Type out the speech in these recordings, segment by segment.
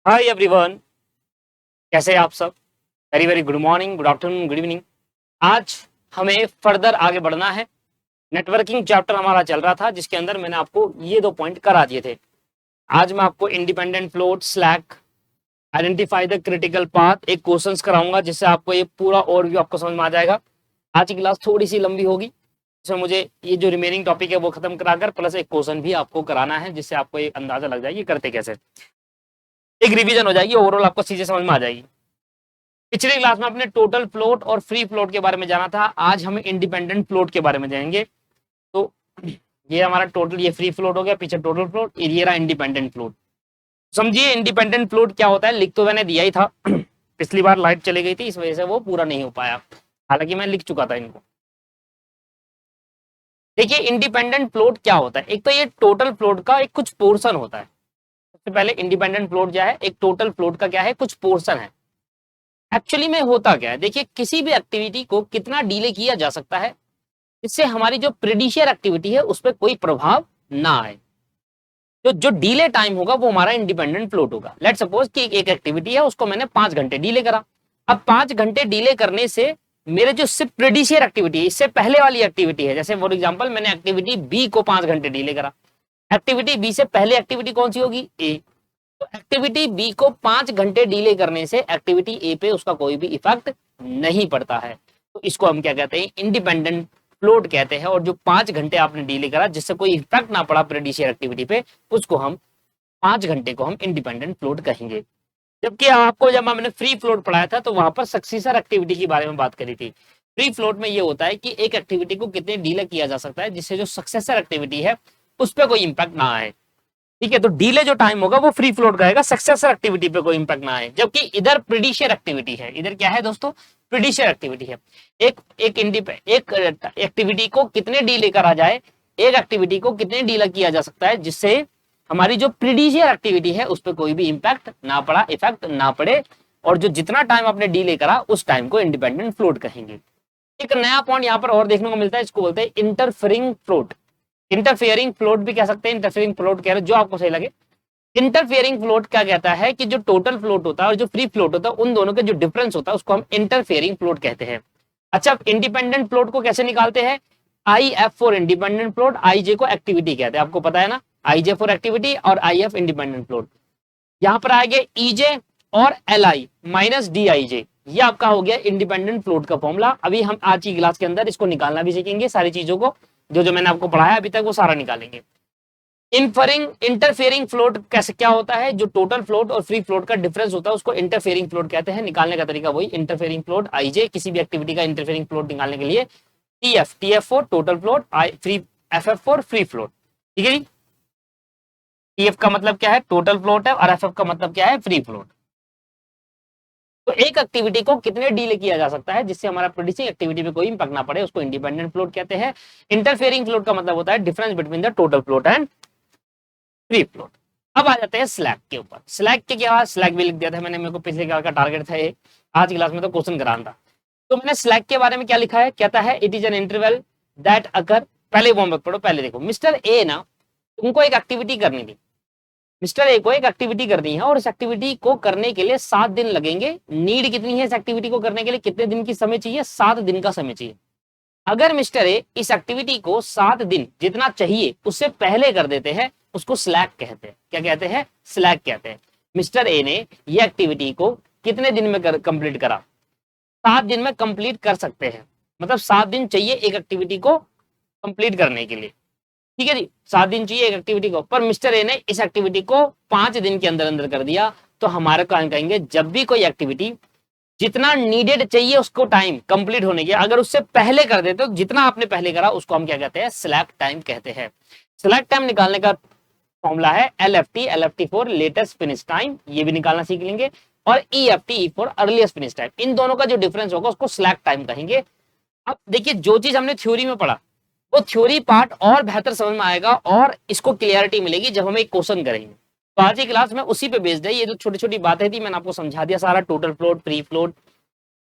Hi everyone, कैसे हैं आप सब। Very very good morning, good afternoon, good evening. आज हमें फर्दर आगे बढ़ना है। नेटवर्किंग चैप्टर हमारा चल रहा था जिसके अंदर मैंने आपको ये 2 पॉइंट करा दिए थे। आज मैं आपको independent float, slack, identify the critical path एक क्वेश्चंस कराऊंगा जिससे आपको ये पूरा ओवरव्यू आपको समझ में आ जाएगा। आज की क्लास थोड़ी सी लंबी होगी, इसमें मुझे ये जो रिमेनिंग टॉपिक है वो खत्म कराकर प्लस एक क्वेश्चन भी आपको कराना है जिससे आपको एक अंदाजा लग जाए ये करते कैसे। एक रिवीजन हो जाएगी, ओवरऑल आपको चीजें समझ में आ जाएगी। पिछली क्लास में अपने टोटल फ्लोट और फ्री फ्लोट के बारे में जाना था, आज हम इंडिपेंडेंट फ्लोट के बारे में जानेंगे। तो ये हमारा टोटल, ये फ्री फ्लोट हो गया, पीछे टोटल फ्लोट, ये रहा इंडिपेंडेंट फ्लोट। समझिए इंडिपेंडेंट फ्लोट क्या होता है, लिख तो मैंने दिया ही था पिछली बार लाइट चली गई थी इस वजह से वो पूरा नहीं हो पाया, हालांकि मैं लिख चुका था इनको। देखिए इंडिपेंडेंट फ्लोट क्या होता है, एक तो ये टोटल फ्लोट का एक कुछ पोर्शन होता है। सबसे पहले इंडिपेंडेंट फ्लोट क्या है, एक टोटल फ्लोट का क्या है, कुछ पोर्शन है। एक्चुअली में होता क्या है, देखिए किसी भी एक्टिविटी को कितना डिले किया जा सकता है इससे हमारी जो प्रीडिशियर एक्टिविटी है उस पर कोई प्रभाव ना आए। तो जो डिले टाइम होगा वो हमारा इंडिपेंडेंट फ्लोट होगा। लेट सपोज कि एक एक्टिविटी है उसको मैंने 5 घंटे डिले करा। अब 5 घंटे डिले करने से मेरे जो सिर्फ प्रीडिशियर एक्टिविटी है, इससे पहले वाली एक्टिविटी है, जैसे फॉर एग्जाम्पल मैंने एक्टिविटी बी को 5 घंटे डिले करा, एक्टिविटी बी से पहले एक्टिविटी कौन सी होगी, ए। तो एक्टिविटी बी को 5 घंटे डिले करने से एक्टिविटी ए पे उसका कोई भी इफेक्ट नहीं पड़ता है। तो इसको हम क्या कहते हैं, इंडिपेंडेंट फ्लोट कहते हैं। और जो 5 घंटे आपने डिले करा जिससे कोई इफेक्ट ना पड़ा प्रीडिशियर एक्टिविटी पे, उसको हम 5 घंटे को हम इंडिपेंडेंट फ्लोट कहेंगे। जबकि आपको जब हमने फ्री फ्लोट पढ़ाया था तो वहां पर सक्सेसर एक्टिविटी के बारे में बात करी थी। फ्री फ्लोट में ये होता है कि एक एक्टिविटी को कितने डिले किया जा सकता है जिससे जो सक्सेसर एक्टिविटी है उस पर कोई इंपैक्ट ना आए। ठीक है, तो डिले जो टाइम होगा वो फ्री फ्लोट कहेगा, सक्सेसर एक्टिविटी पे कोई इंपैक्ट ना आए। जबकि इधर प्रीडिशियर एक्टिविटी है, इधर क्या है दोस्तों, प्रीडिशियर एक्टिविटी है। एक एक्टिविटी को कितने डिले करा जाए, एक एक्टिविटी को कितने डिले किया जा सकता है जिससे हमारी जो प्रीडिशियर एक्टिविटी है उस पर कोई भी इंपैक्ट ना पड़ा, इफेक्ट ना पड़े। और जो जितना टाइम आपने डिले करा उस टाइम को इंडिपेंडेंट फ्लोट कहेंगे। एक नया पॉइंट यहाँ पर और देखने को मिलता है, इसको बोलते हैं इंटरफेरिंग फ्लोट। इंटरफेयरिंग फ्लोट भी कह सकते हैं, इंटरफेयरिंग फ्लोट कह रहे जो आपको सही लगे। इंटरफेयरिंग फ्लोट क्या कहता है कि जो टोटल फ्लोट होता है और जो फ्री फ्लोट होता है उन दोनों के जो डिफरेंस होता है उसको हम इंटरफेयरिंग फ्लोट कहते हैं। अच्छा, इंडिपेंडेंट फ्लोट को कैसे निकालते हैं, I F for independent float, I J को एक्टिविटी कहते हैं, आपको पता है ना, आई जे फॉर एक्टिविटी और आई एफ इंडिपेंडेंट फ्लोट। यहाँ पर आएंगे ई जे और L I minus D I J, ये आपका हो गया इंडिपेंडेंट फ्लोट का फॉर्मूला। अभी हम आज की क्लास के अंदर इसको निकालना भी सीखेंगे, सारी चीजों को जो जो मैंने आपको पढ़ाया अभी तक वो सारा निकालेंगे। इंटरफेयरिंग फ्लोट कैसे क्या होता है, जो टोटल फ्लोट और फ्री फ्लोट का डिफरेंस होता है उसको इंटरफेयरिंग फ्लोट कहते हैं। निकालने का तरीका वही, इंटरफेयरिंग फ्लोट आई जे, किसी भी एक्टिविटी का इंटरफेयरिंग फ्लोट निकालने के लिए TF for total float, I free F for free float. ठीक है जी, टीएफ का मतलब क्या है, टोटल फ्लोट है, और एफ का मतलब क्या है, फ्री फ्लोट। तो एक एक्टिविटी को कितने डिले किया जा सकता है जिससे हमारा प्रोड्यूसिंग एक्टिविटी पे कोई इंपैक्ट ना पड़े उसको इंडिपेंडेंट फ्लोट कहते हैं। इंटरफेयरिंग फ्लोट का मतलब होता है difference between the total float and free float. अब आ जाते हैं स्लैक के ऊपर। स्लैक के क्या, स्लैक भी लिख दिया था मैंने, मेरे को पिछले क्लास का टारगेट था ये, आज की क्लास में तो क्वेश्चन कराना था। तो मैंने स्लैक के बारे में क्या लिखा है, कहता है it is an interval that occur, पहले वो मत पढ़ो, पहले देखो। मिस्टर ए ना तुमको एक एक्टिविटी करनी थी, मिस्टर ए को एक एक्टिविटी करनी है और इस एक्टिविटी को करने के लिए 7 दिन लगेंगे। नीड कितनी है इस एक्टिविटी को करने के लिए, कितने दिन की समय चाहिए, 7 दिन का समय चाहिए। अगर मिस्टर ए इस एक्टिविटी को 7 दिन जितना चाहिए उससे पहले कर देते हैं उसको स्लैक कहते हैं। क्या कहते हैं, स्लैक कहते हैं। मिस्टर ए ने ये एक्टिविटी को कितने दिन में कंप्लीट करा, 7 दिन में कंप्लीट कर सकते हैं, मतलब 7 दिन चाहिए एक एक्टिविटी को कंप्लीट करने के लिए। ठीक है जी, 7 दिन चाहिए एक एक्टिविटी को, पर मिस्टर ए ने इस एक्टिविटी को 5 दिन के अंदर अंदर कर दिया। तो हमारे काम कहेंगे जब भी कोई एक्टिविटी जितना नीडेड चाहिए उसको टाइम कंप्लीट होने के, अगर उससे पहले कर देते तो जितना आपने पहले करा उसको हम क्या कहते हैं, स्लैक टाइम कहते हैं। स्लैक टाइम निकालने का फॉर्मूला है L F T for latest finish time, ये भी निकालना सीख लेंगे, और E F T for earliest finish time. इन दोनों का जो डिफरेंस होगा उसको स्लैक टाइम कहेंगे। अब देखिए जो चीज हमने थ्योरी में पढ़ा वो थ्योरी पार्ट और बेहतर समझ में आएगा और इसको क्लियरिटी मिलेगी जब हम एक क्वेश्चन करेंगे। तो आज की क्लास में उसी पे बेस्ड है, ये जो छोटी छोटी बातें थी मैंने आपको समझा दिया सारा, टोटल फ्लोट, फ्री फ्लोट,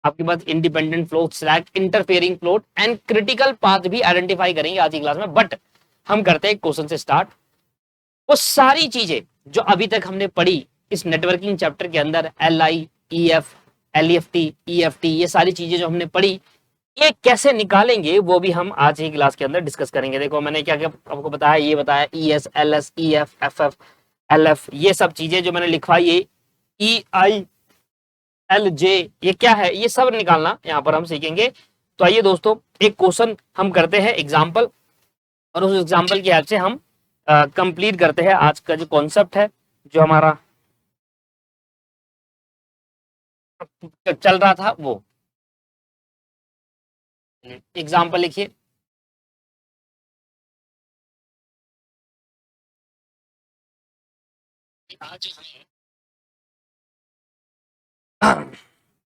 आपके पास independent float, slack, interfering float and critical path भी आइडेंटिफाई करेंगे आज की क्लास में। बट हम करते हैं क्वेश्चन से स्टार्ट। वो सारी चीजें जो अभी तक हमने पढ़ी इस नेटवर्किंग चैप्टर के अंदर LIEF, LEFT, EFT, ये सारी चीजें जो हमने पढ़ी, ये कैसे निकालेंगे वो भी हम आज ही क्लास के अंदर डिस्कस करेंगे। देखो मैंने क्या क्या आपको बताया, ये बताया ES, LS, EF, FF, LF, ये सब चीजें जो मैंने लिखवाई, ये EILJ, ये क्या है, ये सब निकालना यहाँ पर हम सीखेंगे। तो आइए दोस्तों, एक क्वेश्चन हम करते हैं एग्जाम्पल, और उस एग्जाम्पल की हेल्प से हम कंप्लीट करते हैं आज का जो कॉन्सेप्ट है, जो हमारा चल रहा था वो। एग्जाम्पल लिखिए।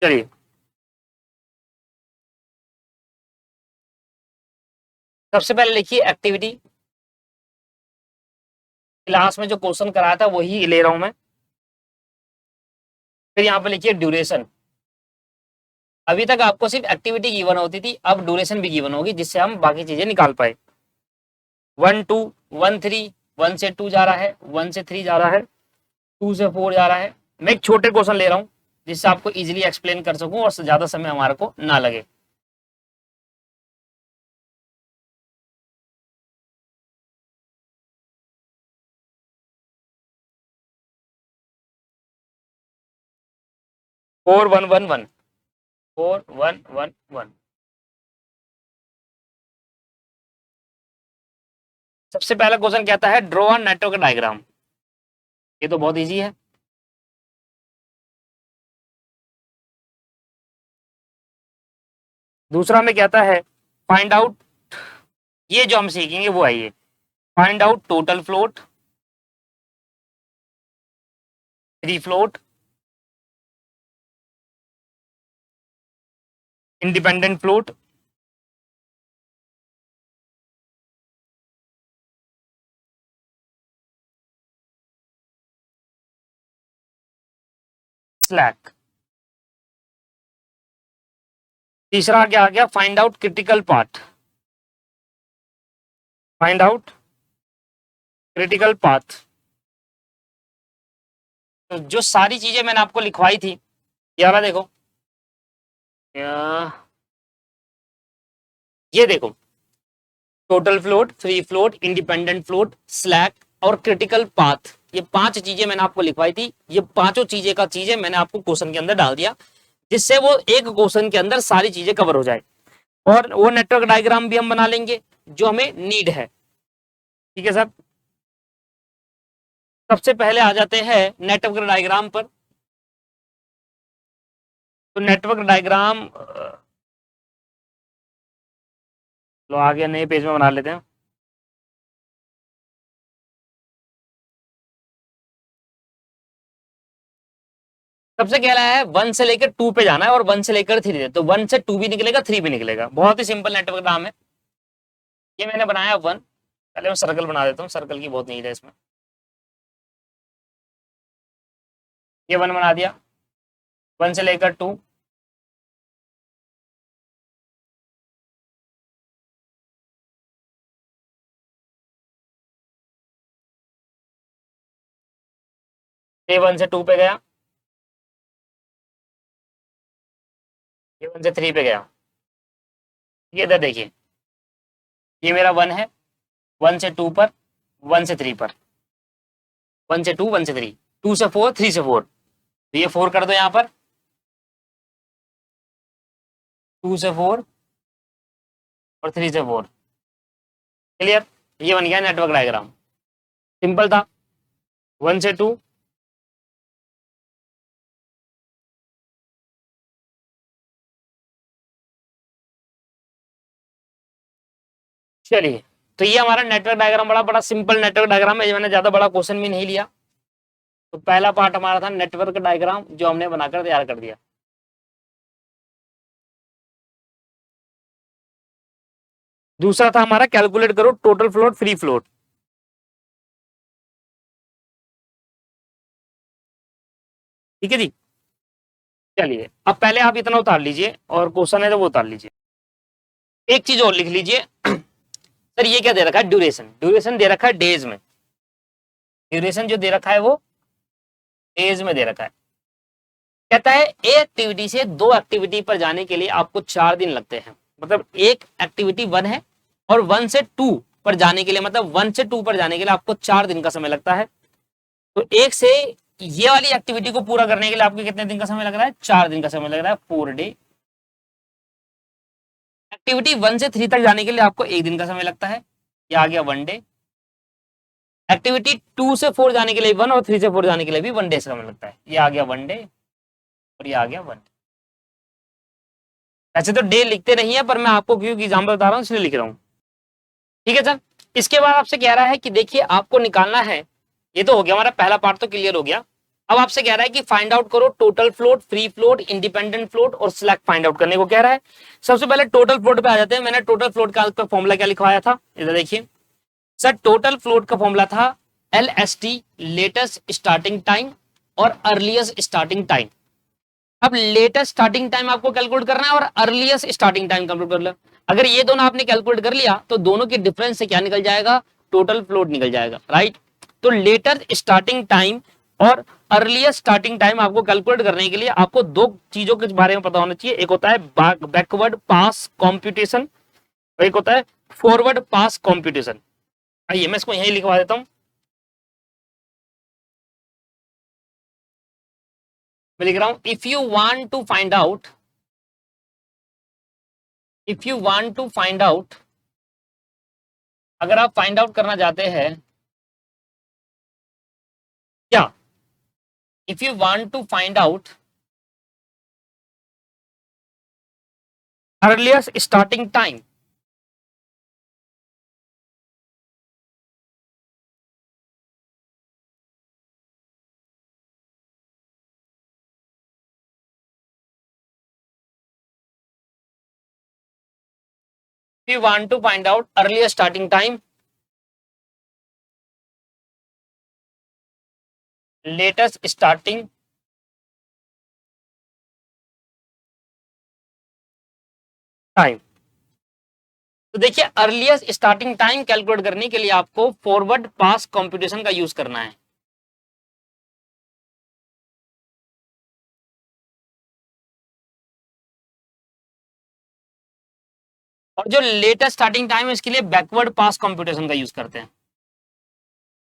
चलिए, सबसे पहले लिखिए एक्टिविटी। क्लास में जो क्वेश्चन कराया था वही ले रहा हूं मैं। फिर यहाँ पे लिखिए ड्यूरेशन। अभी तक आपको सिर्फ एक्टिविटी गिवन होती थी, अब ड्यूरेशन भी गिवन होगी, जिससे हम बाकी चीजें निकाल पाए। 1 2 1 3, 1 से 2 जा रहा है, 1 से 3 जा रहा है, 2 से 4 जा रहा है। मैं एक छोटे क्वेश्चन ले रहा हूं जिससे आपको इजीली एक्सप्लेन कर सकूं और ज्यादा समय हमारे को ना लगे। Four one one one 4111। सबसे पहला क्वेश्चन कहता है ड्रॉ अ नेटवर्क डायग्राम। ये तो बहुत इजी है। दूसरा में कहता है फाइंड आउट, ये जो हम सीखेंगे वो आइए, find out total float, free float, independent float, slack. तीसरा क्या आ गया, find out critical path, find out critical path. तो जो सारी चीजें मैंने आपको लिखवाई थी, ये वाला देखो, ये देखो, total float, free float, independent float, slack और क्रिटिकल पाथ, ये 5 चीजें मैंने आपको लिखवाई थी। ये पांचों चीजें मैंने आपको क्वेश्चन के अंदर डाल दिया, जिससे वो एक क्वेश्चन के अंदर सारी चीजें कवर हो जाए। और वो नेटवर्क डायग्राम भी हम बना लेंगे जो हमें नीड है। ठीक है सर। सबसे पहले आ जाते हैं नेटवर्क डायग्राम पर। तो नेटवर्क डायग्राम लो आगे नए पेज में बना लेते हैं। सबसे कह रहा है 1 से लेकर 2 पे जाना है और 1 से लेकर 3, तो 1 से 2 भी निकलेगा, 3 भी निकलेगा। बहुत ही सिंपल नेटवर्क डायग्राम है। ये मैंने बनाया 1, पहले मैं सर्कल बना देता हूँ, सर्कल की बहुत नीड है इसमें। ये 1 बना दिया, 1 से लेकर 2, ये 1 से 2 पे गया, ये 1 से 3 पे गया। ये इधर देखिए, ये मेरा 1 है, 1 से 2 पर, 1 से 3 पर, 1 से 2, 1 से 3, 2 से 4, 3 से 4, तो ये 4 कर दो यहाँ पर, 2 से 4 और 3 से 4। क्लियर, ये बन गया नेटवर्क डायग्राम। सिंपल था। 1 से 2, चलिए, तो ये हमारा नेटवर्क डायग्राम बड़ा बड़ा सिंपल नेटवर्क डायग्राम है। मैंने ज्यादा बड़ा क्वेश्चन भी नहीं लिया। तो पहला पार्ट हमारा था नेटवर्क डायग्राम, जो हमने बनाकर तैयार कर दिया। दूसरा था हमारा कैलकुलेट करो टोटल फ्लोट, फ्री फ्लोट। ठीक है जी। चलिए, अब पहले आप इतना उतार लीजिए और क्वेश्चन है तो वो उतार लीजिए। एक चीज और लिख लीजिए सर, ये क्या दे रखा है, ड्यूरेशन। ड्यूरेशन दे रखा है डेज में। ड्यूरेशन जो दे रखा है वो डेज में दे रखा है। कहता है ए एक्टिविटी से दो एक्टिविटी पर जाने के लिए आपको 4 दिन लगते हैं। मतलब एक एक्टिविटी 1 है और 1 से 2 पर जाने के लिए, मतलब 1 से 2 पर जाने के लिए आपको 4 दिन का समय लगता है। तो एक से ये वाली एक्टिविटी को पूरा करने के लिए आपको कितने दिन का समय लग रहा है? 4 दिन का समय लग रहा है, 4 डे। एक्टिविटी 1 से 3 तक जाने के लिए आपको 1 दिन का समय लगता है, ये आ गया 1 डे। एक्टिविटी 2 से 4 जाने के लिए 1 और 3 से 4 जाने के लिए भी 1 डे समय लगता है, ये आ गया 1 डे और ये आ गया 1 डे। ऐसे तो डे लिखते नहीं है, पर मैं आपको क्योंकि एग्जाम्पल बता रहा हूं इसलिए लिख रहा हूं। ठीक है सर। इसके बाद आपसे कह रहा है कि देखिए आपको निकालना है, ये तो हो गया हमारा पहला पार्ट तो क्लियर हो गया। अब आपसे कह रहा है कि फाइंड आउट करो total float, free float, independent float और सिलेक्ट फाइंड आउट करने को कह रहा है। सबसे पहले टोटल फ्लोट पे आ जाते हैं। मैंने टोटल फ्लोट का फॉर्मूला क्या लिखवाया था, इधर देखिए सर। टोटल फ्लोट का फॉर्मूला था LST, लेटेस्ट स्टार्टिंग टाइम और अर्लीस्ट स्टार्टिंग टाइम। अब लेटेस्ट स्टार्टिंग टाइम आपको कैलकुलेट करना है और अर्लीस्ट स्टार्टिंग टाइम कैलकुलेट कर लो। अगर ये दोनों आपने कैलकुलेट कर लिया तो दोनों के डिफरेंस से क्या निकल जाएगा? टोटल फ्लोट निकल जाएगा, राइट। तो लेटेस्ट स्टार्टिंग टाइम और अर्लीस्ट स्टार्टिंग टाइम आपको कैलकुलेट करने के लिए आपको दो चीजों के बारे में पता होना चाहिए। एक होता है बैकवर्ड पास कॉम्प्यूटेशन और एक होता है फॉरवर्ड पास कॉम्प्यूटेशन। आइए मैं इसको यही लिखवा देता हूं। मैं लिख रहा हूं if you want to find out, अगर आप फाइंड आउट करना चाहते हैं क्या, if you want to find out earliest starting time, if you want to find out earliest starting time, latest starting time, तो देखिए अर्लीस्ट स्टार्टिंग टाइम कैलकुलेट करने के लिए आपको फॉरवर्ड पास कंप्यूटेशन का यूज करना है। और जो लेटेस्ट स्टार्टिंग टाइम है इसके लिए बैकवर्ड पास कंप्यूटेशन का यूज करते हैं।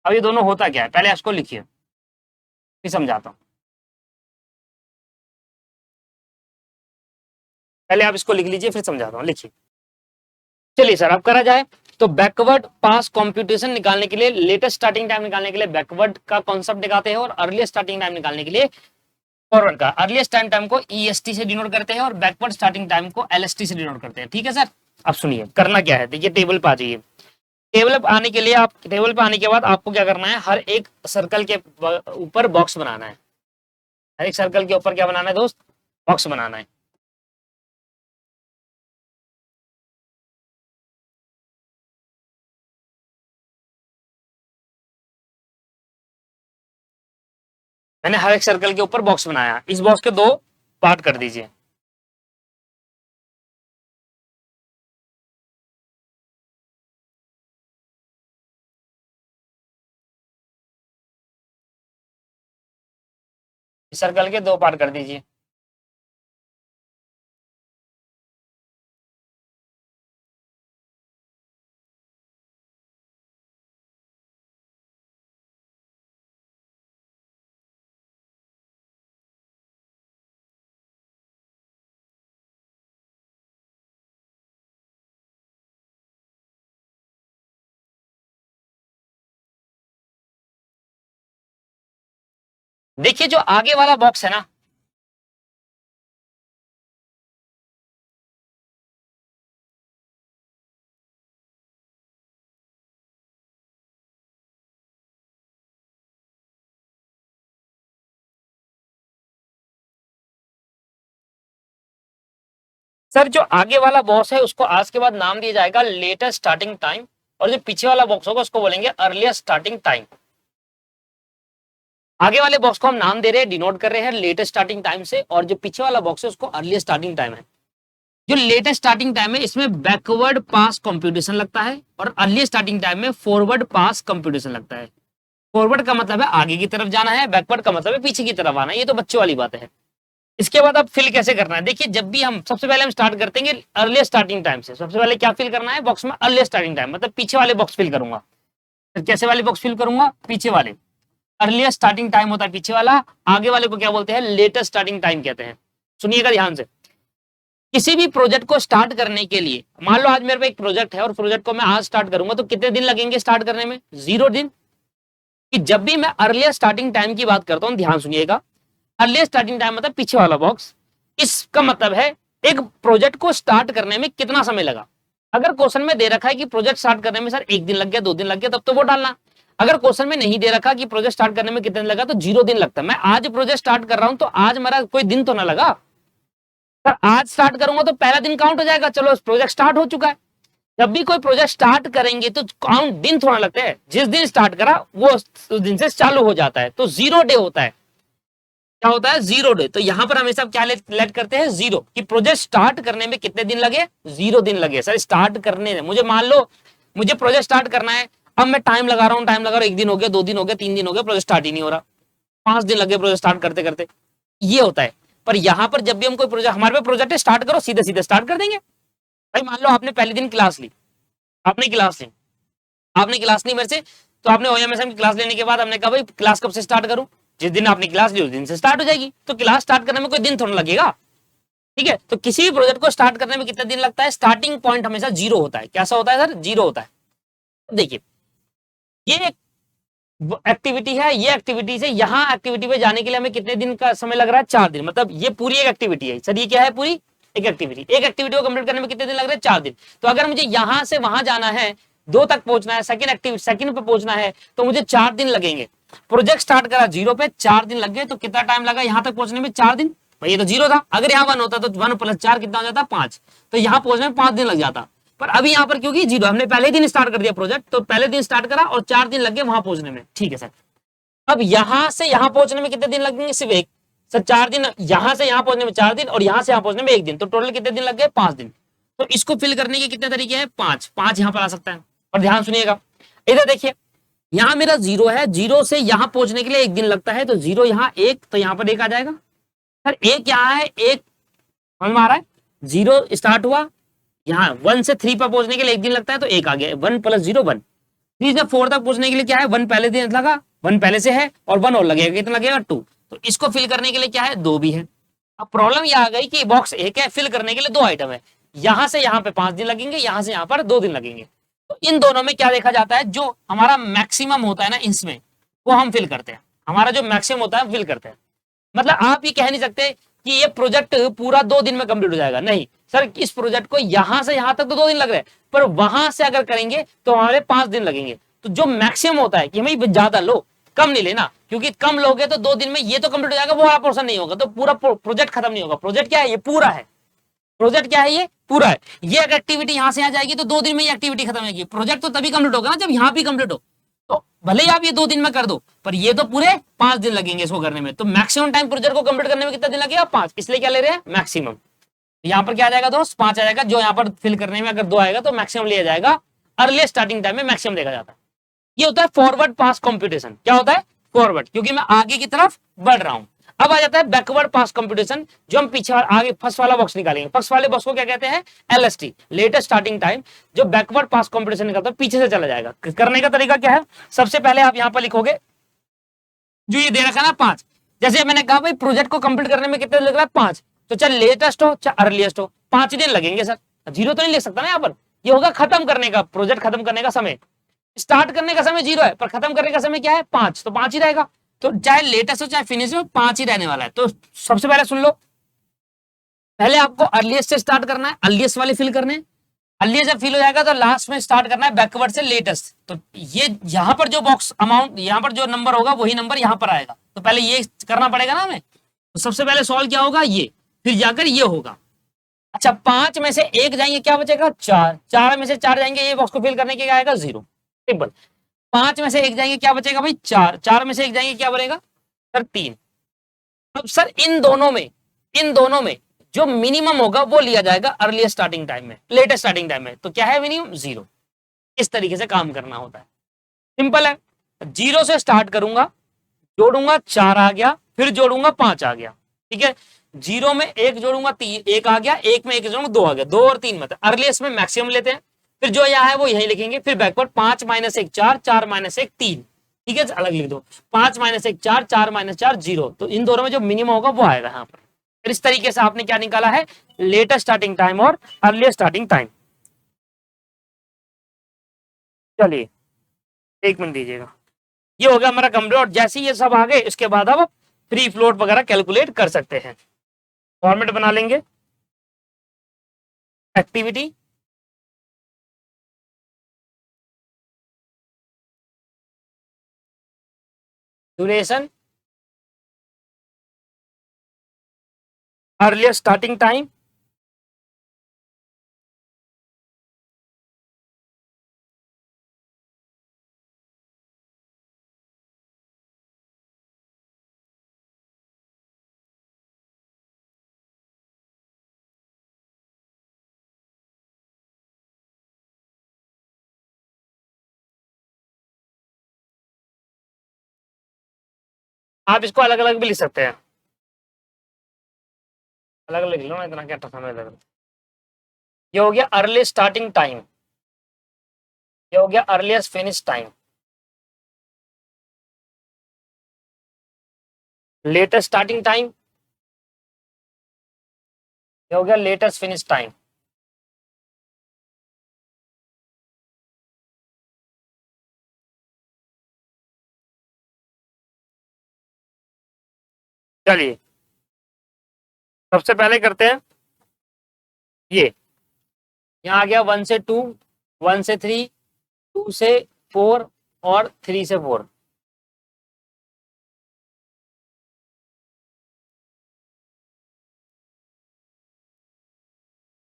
अब ये दोनों होता क्या है पहले इसको लिखिए फिर समझाता हूं। पहले आप इसको लिख लीजिए फिर समझाता हूं, लिखिए। चलिए सर अब करा जाए। तो बैकवर्ड पास कंप्यूटेशन निकालने के लिए, लेटेस्ट स्टार्टिंग टाइम निकालने के लिए बैकवर्ड का कॉन्सेप्ट दिखाते हैं और अर्लीस्ट स्टार्टिंग टाइम निकालने के लिए फॉरवर्ड का। अर्लीस्ट टाइम को EST से डिनोट करते हैं और बैकवर्ड स्टार्टिंग टाइम को LST से डिनोट करते हैं। ठीक है सर। अब सुनिए करना क्या है, देखिए टेबल पे आ जाइए। टेबल पे आने के लिए टेबल पे आने के बाद आपको क्या करना है, हर एक सर्कल के ऊपर बॉक्स बनाना है। हर एक सर्कल के ऊपर क्या बनाना है दोस्त? बॉक्स बनाना है। मैंने हर एक सर्कल के ऊपर बॉक्स बनाया, इस बॉक्स के दो पार्ट कर दीजिए। इस सर्कल के दो पार्ट कर दीजिए। देखिए जो आगे वाला बॉक्स है ना, सर जो आगे वाला बॉक्स है उसको आज के बाद नाम दिया जाएगा लेटेस्ट स्टार्टिंग टाइम और जो पीछे वाला बॉक्स होगा उसको बोलेंगे अर्लीस्ट स्टार्टिंग टाइम। आगे वाले बॉक्स को हम नाम दे रहे हैं, डिनोट कर रहे हैं लेटेस्ट स्टार्टिंग टाइम से, और जो पीछे वाला बॉक्स है उसको अर्लीस्ट स्टार्टिंग टाइम है। जो लेटेस्ट स्टार्टिंग टाइम है इसमें बैकवर्ड पास कंप्यूटेशन लगता है और अर्लीस्ट स्टार्टिंग टाइम में फॉरवर्ड पास कंप्यूटेशन लगता है। फॉरवर्ड का मतलब है आगे की तरफ जाना है, बैकवर्ड का मतलब है पीछे की तरफ आना है, ये तो बच्चों वाली बात है। इसके बाद अब फिल कैसे करना है, देखिए जब भी हम सबसे पहले हम स्टार्ट करते हैं अर्लीस्ट स्टार्टिंग टाइम से। सबसे पहले क्या फिल करना है बॉक्स में, अर्लीस्ट स्टार्टिंग टाइम, मतलब पीछे वाले बॉक्स फिल करूंगा। फिर कैसे वाले बॉक्स फिल करूंगा, पीछे वाले। अर्लीस्ट स्टार्टिंग टाइम होता है पीछे वाला, आगे वाले को क्या बोलते हैं, लेटेस्ट स्टार्टिंग टाइम कहते हैं। सुनिएगा ध्यान से, किसी भी प्रोजेक्ट को स्टार्ट करने के लिए, मान लो आज मेरे पे एक प्रोजेक्ट है और प्रोजेक्ट को मैं आज स्टार्ट करूंगा, तो कितने दिन लगेंगे स्टार्ट करने में, 0 दिन। कि जब भी मैं अर्लीस्ट स्टार्टिंग टाइम की बात करता हूं, ध्यान सुनिएगा, अर्लीस्ट स्टार्टिंग टाइम मतलब पीछे वाला बॉक्स, इसका मतलब है एक प्रोजेक्ट को स्टार्ट करने में कितना समय लगा। अगर क्वेश्चन में दे रखा है कि प्रोजेक्ट स्टार्ट करने में सर 1 दिन लग गया, 2 दिन लग गया, तब तो वो डालना। अगर क्वेश्चन में नहीं दे रखा कि प्रोजेक्ट स्टार्ट करने में कितने दिन लगा, तो 0 दिन लगता है। मैं आज प्रोजेक्ट स्टार्ट कर रहा हूं तो आज मेरा कोई दिन तो ना लगा, सर आज स्टार्ट करूंगा तो पहला दिन काउंट हो जाएगा, चलो प्रोजेक्ट स्टार्ट हो चुका है। जब भी कोई प्रोजेक्ट स्टार्ट करेंगे तो काउंट दिन थोड़ा लगता है, जिस दिन स्टार्ट करा वो उस दिन से चालू हो जाता है, तो 0 डे होता है। क्या होता है, 0 डे। तो यहां पर हमेशा क्या लेट करते हैं, 0, कि प्रोजेक्ट स्टार्ट करने में कितने दिन लगे, 0 दिन लगे। सर स्टार्ट करने में मुझे, मान लो मुझे प्रोजेक्ट स्टार्ट करना है, अब मैं टाइम लगा रहा हूं, 1 दिन हो गया, 2 दिन हो गया, 3 दिन हो गया, प्रोजेक्ट स्टार्ट ही नहीं हो रहा, 5 दिन लगे प्रोजेक्ट स्टार्ट करते करते, ये होता है। पर यहां पर जब भी हम कोई प्रोजेक्ट, हमारे पे प्रोजेक्ट है, स्टार्ट करो, सीधे सीधे स्टार्ट कर देंगे। भाई मान लो आपने पहले दिन क्लास ली, आपने क्लास ली मेरे से, तो आपने ओएमएसएम की क्लास लेने के बाद हमने कहा भाई क्लास कब से स्टार्ट करूं, जिस दिन आपने क्लास ली उस दिन से स्टार्ट हो जाएगी। तो क्लास स्टार्ट करने में कोई दिन थोड़ा लगेगा, ठीक है। तो किसी भी प्रोजेक्ट को स्टार्ट करने में कितना दिन लगता है, स्टार्टिंग पॉइंट हमेशा 0 होता है। कैसा होता है सर, 0 होता है। देखिए ये एक्टिविटी है, ये एक्टिविटी से यहाँ एक्टिविटी पे जाने के लिए हमें कितने दिन का समय लग रहा है, 4 दिन। मतलब ये पूरी एक एक्टिविटी है सर, ये क्या है, पूरी एक एक्टिविटी को कंप्लीट करने में कितने दिन लग रहे हैं, 4 दिन। तो अगर मुझे यहां से वहां जाना है, 2 तक पहुंचना है, सेकंड पे पहुंचना है, तो मुझे 4 दिन लगेंगे। प्रोजेक्ट स्टार्ट करा 0 पे, 4 दिन लग गए, तो कितना टाइम लगा यहां तक पहुंचने में, 4 दिन। भाई ये तो 0 था, अगर यहाँ 1 होता तो 1 + 4 कितना हो जाता, 5, तो यहाँ पहुंचने में 5 दिन लग जाता। पर अभी यहाँ पर क्योंकि 0, हमने पहले दिन स्टार्ट कर दिया प्रोजेक्ट, तो पहले दिन स्टार्ट करा और 4 दिन लग गए वहां पहुंचने में, ठीक है सर। अब यहां से यहां पहुंचने में कितने दिन लगेंगे, सिर्फ एक, सर 4 दिन। यहां से यहां पहुंचने में 4 दिन और यहां से यहां पहुंचने में 1 दिन, तो टोटल कितने दिन लग गए, 5 दिन। तो इसको फिल करने के कितने तरीके हैं, 5 यहां पर आ सकता है। और ध्यान सुनिएगा, इधर देखिए, यहां मेरा 0 है, 0 से यहां पहुंचने के लिए 1 दिन लगता है, तो 0 यहां 1, तो यहां पर 1 आ जाएगा। सर 1 यहां है, 1 समझ में आ रहा है, 0 स्टार्ट हुआ, यहाँ 1 से 3 पर पहुंचने के लिए 1 दिन लगता है, तो 1 आ गया, 1 + 0 1। 3 से 4 तक पहुंचने के लिए क्या है, 1 पहले दिन लगा, 1 पहले से है, और 1 और लगेगा, कितना लगेगा, 2। तो इसको फिल करने के लिए क्या है, 2 भी है। अब प्रॉब्लम यह आ गई कि बॉक्स एक है, फिल करने के लिए 2 आइटम है, यहां से यहां पे 5 दिन लगेंगे, यहां से यहां पर 2 दिन लगेंगे। तो इन दोनों में क्या देखा जाता है, जो हमारा मैक्सिमम होता है ना इसमें, वो हम फिल करते हैं। हमारा जो मैक्सिमम होता है फिल करते हैं। मतलब आप ये कह नहीं सकते कि ये प्रोजेक्ट पूरा 2 दिन में कंप्लीट हो जाएगा, नहीं सर, इस प्रोजेक्ट को यहां से यहां तक तो 2 दिन लग रहे हैं, पर वहां से अगर करेंगे तो हमारे 5 दिन लगेंगे। तो जो मैक्सिमम होता है कि हमें ज्यादा लो, कम नहीं लेना, क्योंकि कम लोगे तो 2 दिन में ये तो कंप्लीट हो जाएगा, वो वाला पोर्शन नहीं होगा, तो पूरा प्रोजेक्ट खत्म नहीं होगा। प्रोजेक्ट क्या है, ये पूरा है। प्रोजेक्ट क्या है, ये पूरा है। ये अगर एक्टिविटी यहां से आ जाएगी तो 2 दिन में ये एक्टिविटी खत्म होगी। प्रोजेक्ट तो तभी कंप्लीट होगा ना जब यहां भी कंप्लीट हो। तो भले ही आप ये 2 दिन में कर दो, पर ये तो पूरे 5 दिन लगेंगे इसको करने में। तो मैक्सिमम टाइम प्रोजेक्ट को कंप्लीट करने में कितना दिन लगेगा, 5, इसलिए क्या ले रहे हैं, मैक्सिमम। यहाँ पर क्या आ जाएगा दोस्त, 5 आ जाएगा। जो यहाँ पर फिल करने में अगर 2 आएगा तो मैक्सिमम लिया जाएगा। अर्ली स्टार्टिंग टाइम में मैक्सिमम देखा जाता है। ये होता है फॉरवर्ड पास कंप्यूटेशन। क्या होता है, फॉरवर्ड, क्योंकि मैं आगे की तरफ बढ़ रहा हूं। अब आ जाता है बैकवर्ड पास कंप्यूटेशन, जो हम पीछे आगे फर्स्ट वाला बॉक्स निकालेंगे। फर्स्ट वाले बॉक्स को क्या कहते हैं, एलएसटी, लेटेस्ट स्टार्टिंग टाइम। जो बैकवर्ड पास कंप्यूटेशन निकालता है, पीछे से चला जाएगा। करने का तरीका क्या है, सबसे पहले आप यहां पर लिखोगे, जो ये दे रखा है ना 5, जैसे मैंने कहा भाई प्रोजेक्ट को कंप्लीट करने में कितने लग रहा है, 5, तो चाहे लेटेस्ट हो चाहे अर्लीस्ट हो, 5 दिन लगेंगे सर। 0 तो नहीं लिख सकता ना यहाँ पर, ये होगा खत्म करने का, प्रोजेक्ट खत्म करने का समय। स्टार्ट करने का समय 0 है, पर खत्म करने का समय क्या है, 5, तो 5 ही रहेगा। तो चाहे लेटेस्ट हो चाहे फिनिश हो, 5 ही रहने वाला है। तो सबसे पहले सुन लो, पहले आपको अर्लीस्ट से स्टार्ट करना है, अर्लीस्ट वाले फिल करने हैं। अर्लीस्ट जब फिल हो जाएगा तो लास्ट में स्टार्ट करना है बैकवर्ड से लेटेस्ट। तो ये यहाँ पर जो बॉक्स अमाउंट, यहाँ पर जो नंबर होगा वही नंबर यहाँ पर आएगा। तो पहले ये करना पड़ेगा ना हमें। तो सबसे पहले सॉल्व क्या होगा, ये, फिर जाकर ये होगा। अच्छा 5 में से 1 जाएंगे, क्या बचेगा, 4, 4 में से 4 जाएंगे, ये बॉक्स को फिल करने के क्या आएगा, 0, सिंपल। 5 में से 1 जाएंगे, क्या बचेगा भाई, 4, 4 में से 1 जाएंगे, क्या बनेगा सर, 3। अब सर इन दोनों में जो मिनिमम होगा वो लिया जाएगा अर्ली स्टार्टिंग टाइम में, लेटेस्ट स्टार्टिंग टाइम में। तो क्या है मिनिमम, 0। इस तरीके से काम करना होता है, सिंपल है। जीरो से स्टार्ट करूंगा, जोड़ूंगा 4 आ गया, फिर जोड़ूंगा 5 आ गया, ठीक है। जीरो में एक जोड़ूंगा 3 एक आ गया, एक में एक जोड़ूंगा 2 आ गया, 2 और 3 मतलब अर्लीस्ट में मैक्सिमम लेते हैं, फिर जो यहाँ है वो यही लिखेंगे, फिर बैकवर्ड 5 माइनस 1 4, 4 माइनस 1 3, ठीक है, अलग लिख दो, 5 माइनस 1 4, 4 माइनस 4 0, तो इन दोनों में जो मिनिमम होगा वो आएगा यहाँ पर। फिर इस तरीके से आपने क्या निकाला है, लेटेस्ट स्टार्टिंग टाइम और अर्लीस्ट स्टार्टिंग टाइम। चलिए 1 मिनट दीजिएगा, ये हो गया हमारा कंप्लीट। और जैसे ये सब आ गए इसके बाद अब फ्री फ्लोट वगैरह कैलकुलेट कर सकते हैं। फॉर्मेट बना लेंगे, activity, duration, earlier starting time, आप इसको अलग अलग भी लिख सकते हैं, अलग अलग लिख लो ना, इतना क्या समय लग रहा है। ये हो गया अर्ली स्टार्टिंग टाइम, ये हो गया earliest finish time, latest starting time, ये हो गया लेटेस्ट फिनिश टाइम। चलिए सबसे पहले करते हैं ये, यहाँ आ गया 1 से 2, 1 से 3, 2 से 4 और 3 से 4।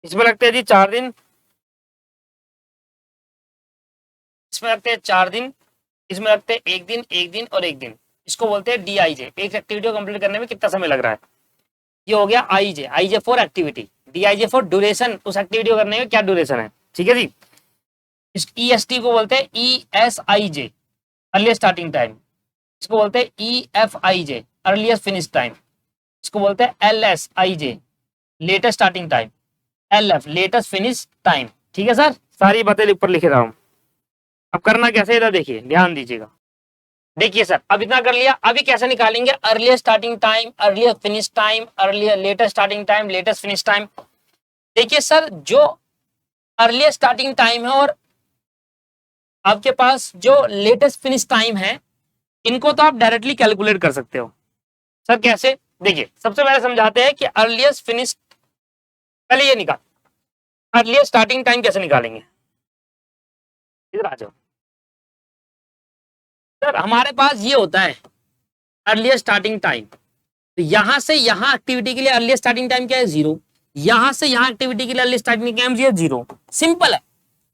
इसमें लगते हैं जी 4 दिन, इसमें लगते हैं 4 दिन, इसमें लगते हैं 1 दिन, 1 दिन और 1 दिन। इसको बोलते हैं डीआईजे, एक एक्टिविटी को कंप्लीट करने में कितना समय लग रहा है। ये हो गया IJ, IJ for activity, DIJ for duration, उस एक्टिविटी को करने में क्या ड्यूरेशन है, ठीक है जी। इस ईएसटी को बोलते हैं ईएसआईजे, अर्लीस्ट स्टार्टिंग टाइम। इसको बोलते हैं ईएफआईजे, अर्लीस्ट फिनिश टाइम। इसको बोलते हैं LSIJ, latest starting time. LF, latest finish time, ठीक है सर। सारी बातें ऊपर लिखे रहा हूं। अब करना कैसे, इधर देखिए, ध्यान दीजिएगा। देखिए सर, अब इतना कर लिया, अभी कैसे निकालेंगे earlier starting time, earlier finish time, earlier latest starting time, latest finish time. देखिए सर, जो अर्लियर स्टार्टिंग टाइम है और आपके पास जो लेटेस्ट फिनिश टाइम है, इनको तो आप डायरेक्टली कैलकुलेट कर सकते हो। सर कैसे, देखिए सबसे पहले समझाते हैं कि अर्लियस्ट फिनिश, पहले ये निकाल, अर्लियर स्टार्टिंग टाइम कैसे निकालेंगे। इधर आ जाओ सर, हमारे पास ये होता है अर्लियर स्टार्टिंग टाइम, तो यहां से यहां एक्टिविटी के लिए अर्लियर स्टार्टिंग टाइम क्या है, 0। यहां से यहां एक्टिविटी के लिए अर्लियर स्टार्टिंग टाइम 0, सिंपल है।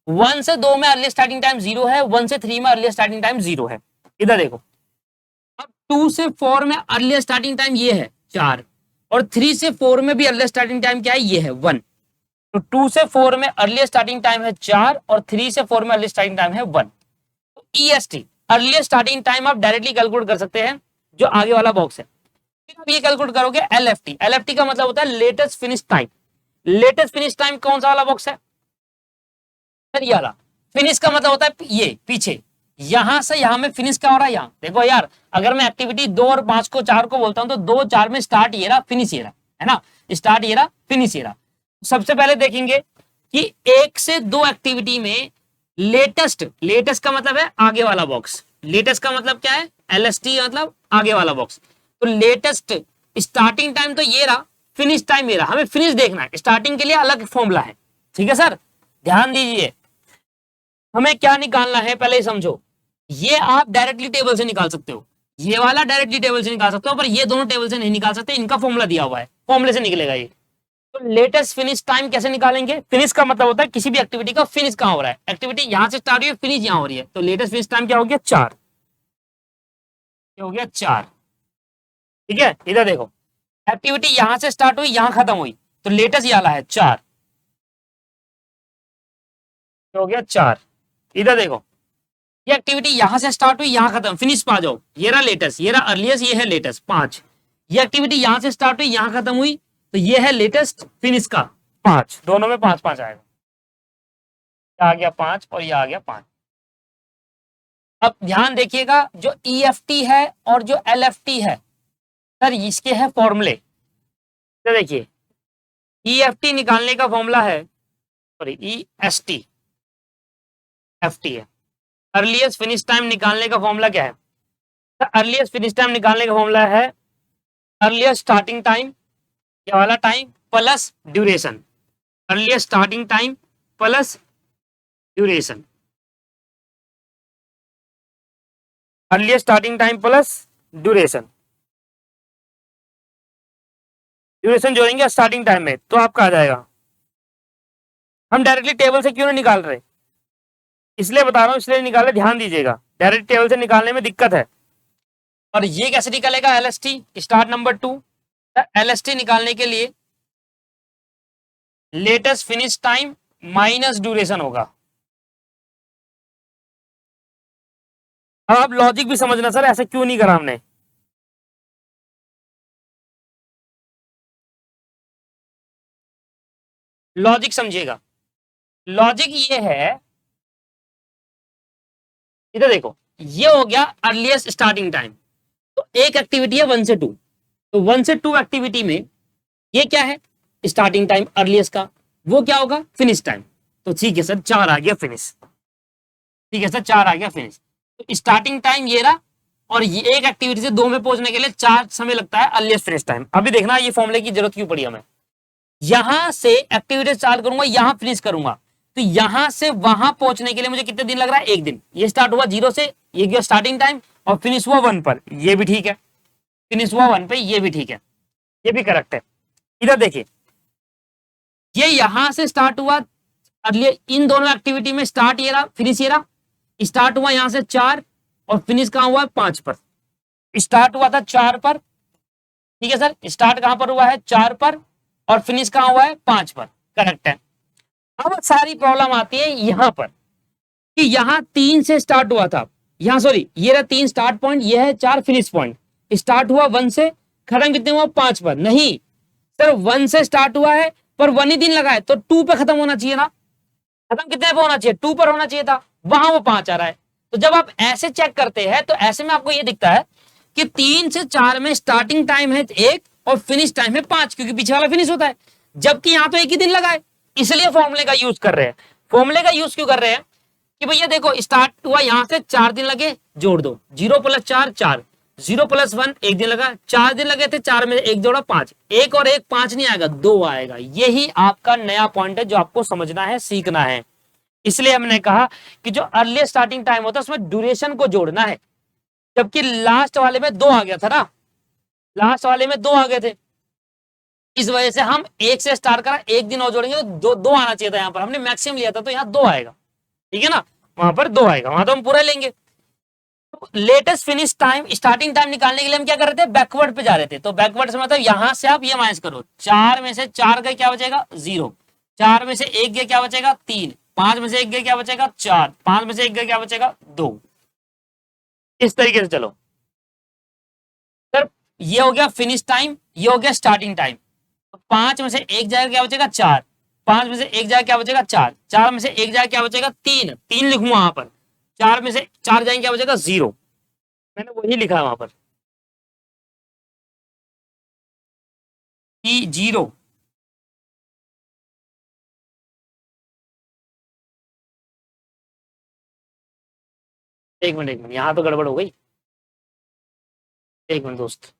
1 से 2 में अर्लियर स्टार्टिंग टाइम 0 है, 1 से 3 में अर्लियर स्टार्टिंग टाइम 0 है। इधर देखो, अब 2 से 4 में अर्लियर स्टार्टिंग टाइम ये है 4, और 3 से 4 में भी अर्लियर स्टार्टिंग टाइम क्या है, ये है 1। तो 2 से 4 में अर्लियर स्टार्टिंग टाइम है 4 और 3 से 4 में अर्लियर स्टार्टिंग टाइम है 1। तो ईएसटी, अर्लियर स्टार्टिंग टाइम आप डायरेक्टली कैलकुलेट कर सकते हैं, जो आगे वाला बॉक्स है। फिर आप ये कैलकुलेट करोगे एलएफटी, एलएफटी का मतलब होता है latest finish time. Latest finish time कौन सा वाला बॉक्स है सर, ये वाला। फिनिश का मतलब होता है ये पीछे, यहां से यहां में फिनिश क्या हो रहा है, यहां देखो यार, अगर मैं एक्टिविटी 2 और 5 को 4 को बोलता हूं तो 2 4 में स्टार्ट ये रहा, फिनिश ये रहा, है ना, स्टार्ट ये रहा, फिनिश ये रहा। सबसे पहले देखेंगे कि 1 से 2 एक्टिविटी में लेटेस्ट, लेटेस्ट का मतलब है आगे वाला बॉक्स, लेटेस्ट का मतलब क्या है, एलएसटी मतलब आगे वाला बॉक्स। तो लेटेस्ट स्टार्टिंग टाइम तो ये रहा, फिनिश टाइम ये रहा, हमें फिनिश देखना है, स्टार्टिंग के लिए अलग फॉर्मूला है, ठीक है सर। ध्यान दीजिए, हमें क्या निकालना है पहले समझो। ये आप डायरेक्टली टेबल से निकाल सकते हो, ये वाला डायरेक्टली टेबल से निकाल सकते हो, पर ये दोनों टेबल से नहीं निकाल सकते, इनका फॉर्मूला दिया हुआ है, फॉर्मूले से निकलेगा ये। तो लेटेस्ट फिनिश टाइम कैसे निकालेंगे, फिनिश का मतलब होता है किसी भी एक्टिविटी का फिनिश कहां हो रहा है, एक्टिविटी यहां से स्टार्ट हुई है, फिनिश यहां हो रही है, तो लेटेस्ट फिनिश टाइम क्या हो गया 4, हो गया 4, ठीक है। इधर देखो, एक्टिविटी यहां से स्टार्ट हुई, यहां खत्म हुई, तो लेटेस्ट ये वाला है 4, हो गया 4। इधर देखो, ये एक्टिविटी यहां से स्टार्ट हुई, यहां खत्म, फिनिश पे आ जाओ, ये रहा लेटेस्ट, ये रहा अर्लीस्ट, ये है लेटेस्ट, 5। ये एक्टिविटी यहां से स्टार्ट हुई, यहां खत्म हुई, तो ये है लेटेस्ट, फिनिश का 5, दोनों में 5 5 आएगा। आ गया 5 और ये आ गया 5। अब ध्यान देखिएगा, जो EFT है और जो LFT है सर, इसके है फॉर्मूले। तो देखिए EFT निकालने का फॉर्मूला है, सॉरी EST, FT है। अर्लीस्ट फिनिश टाइम निकालने का फॉर्मूला क्या है? अर्लीस्ट फिनिश टाइम निकालने का फॉर्मूला है अर्लीस्ट स्टार्टिंग टाइम, ये वाला time plus duration. Earliest starting time plus duration, earliest starting time plus duration. Duration जोड़ेंगे स्टार्टिंग टाइम में तो आपका आ जाएगा। हम डायरेक्टली टेबल से क्यों नहीं निकाल रहे, इसलिए बता रहा हूं, इसलिए निकाले, ध्यान दीजिएगा, डायरेक्ट टेबल से निकालने में दिक्कत है। और ये कैसे निकालेगा? LST start number 2। LST निकालने के लिए latest finish time minus duration होगा। अब आप लॉजिक भी समझना सर, ऐसा क्यों नहीं करा हमने। लॉजिक समझिएगा, लॉजिक ये है, इधर देखो, ये हो गया अर्लीस्ट स्टार्टिंग टाइम। तो एक एक्टिविटी है 1 से 2, तो 1 से 2 एक्टिविटी में ये क्या है? स्टार्टिंग टाइम अर्लीस्ट का, वो क्या होगा? Finish time. तो ठीक है सर, 4 आ गया फिनिश। ठीक है सर, 4 आ गया फिनिश। तो स्टार्टिंग टाइम ये रहा, और ये एक एक्टिविटी से 2 में पहुंचने के लिए 4 समय लगता है अर्लीस्ट फिनिश टाइम। अभी देखना ये फॉर्मूले की जरूरत क्यों पड़ी हमें। यहां से एक्टिविटी स्टार्ट करूंगा, यहां फिनिश करूंगा, तो यहां से वहां पहुंचने के लिए मुझे कितने दिन लग रहा है? 1 दिन। ये स्टार्ट हुआ 0 से, ये गया स्टार्टिंग टाइम, और फिनिश हुआ 1 पर, ये भी ठीक है। फिनिश हुआ 1 पे, ये भी ठीक है, ये भी करेक्ट है। इधर देखिए, ये यहां से स्टार्ट हुआ अर्ली, इन दोनों एक्टिविटी में स्टार्ट ये रहा, फिनिश ये रहा। स्टार्ट हुआ यहां से 4 और फिनिश कहां हुआ? 5 पर। स्टार्ट हुआ था 4 पर, ठीक है सर, स्टार्ट कहां पर हुआ है? 4 पर, और फिनिश कहां हुआ है? 5 पर, करेक्ट है। अब सारी प्रॉब्लम आती है यहां पर, कि यहां 3 से स्टार्ट हुआ था, यहां सॉरी, ये रहा 3 स्टार्ट पॉइंट, ये है 4 फिनिश पॉइंट। स्टार्ट हुआ 1 से, खत्म कितने हुआ? 5 पर। नहीं सर, 1 से स्टार्ट हुआ है, पर 1 ही दिन लगा है, तो 2 पे खत्म होना चाहिए ना। खत्म कितने पे होना चाहिए? 2 पर होना चाहिए था, वहां वो 5 आ रहा है। तो जब आप ऐसे चेक करते हैं, तो ऐसे में आपको ये दिखता है कि 3 से 4 में स्टार्टिंग टाइम है 1 और फिनिश टाइम है 5, क्योंकि पीछे वाला फिनिश होता है, जबकि यहां तो 1 ही दिन लगा है। इसलिए फॉर्मूले का यूज कर रहे हैं। फॉर्मूले का यूज क्यों कर रहे हैं? कि भैया देखो, स्टार्ट हुआ यहां से, 4 दिन लगे, जोड़ दो, 0 + 4 4, 0 + 1 1 दिन लगा, 4 दिन लगे थे, 4 में 1 जोड़ा 5, 1 और 1 5 नहीं आएगा, 2 आएगा। यही आपका नया पॉइंट है जो आपको समझना है, सीखना है। इसलिए हमने कहा कि जो अर्ली स्टार्टिंग टाइम होता है उसमें ड्यूरेशन को जोड़ना है, जबकि लास्ट वाले में 2 आ गया था ना, लास्ट वाले में 2 आ गए थे, इस वजह से हम 1 से स्टार्ट करा, 1 दिन और जोड़ेंगे तो 2 आना चाहिए था। यहाँ पर हमने मैक्सिमम लिया था, तो यहाँ 2 आएगा, ठीक है ना, वहां पर 2 आएगा, वहां तो हम पूरा लेंगे। Latest finish time, starting time निकालने के लिए हम क्या कर रहे थे? बैकवर्ड पे जा रहे थे। तो बैकवर्ड से मतलब यहां से आप ये माइनस करो, 4 में से 4 गए, क्या बचेगा? 0। 4 में से 1 गया, क्या बचेगा? 3। 5 में से 1 गया, क्या बचेगा? 4। 5 में से 1 गया, क्या बचेगा? 2। इस तरीके से चलो सर, ये हो गया फिनिश टाइम, ये हो गया स्टार्टिंग टाइम। तो 5 में से 1 जाएगा, क्या बचेगा? 4। 5 में से 1 जाएगा, क्या बचेगा? 4। 4 में से 1 जाएगा, क्या बचेगा? 3। 3 लिखूंगा वहां पर। 4 में से 4 जाएंगे, क्या बचेगा? 0। मैंने वही लिखा है वहां पर, 0। एक मिनट, एक मिनट, यहाँ तो गड़बड़ हो गई। एक मिनट दोस्त,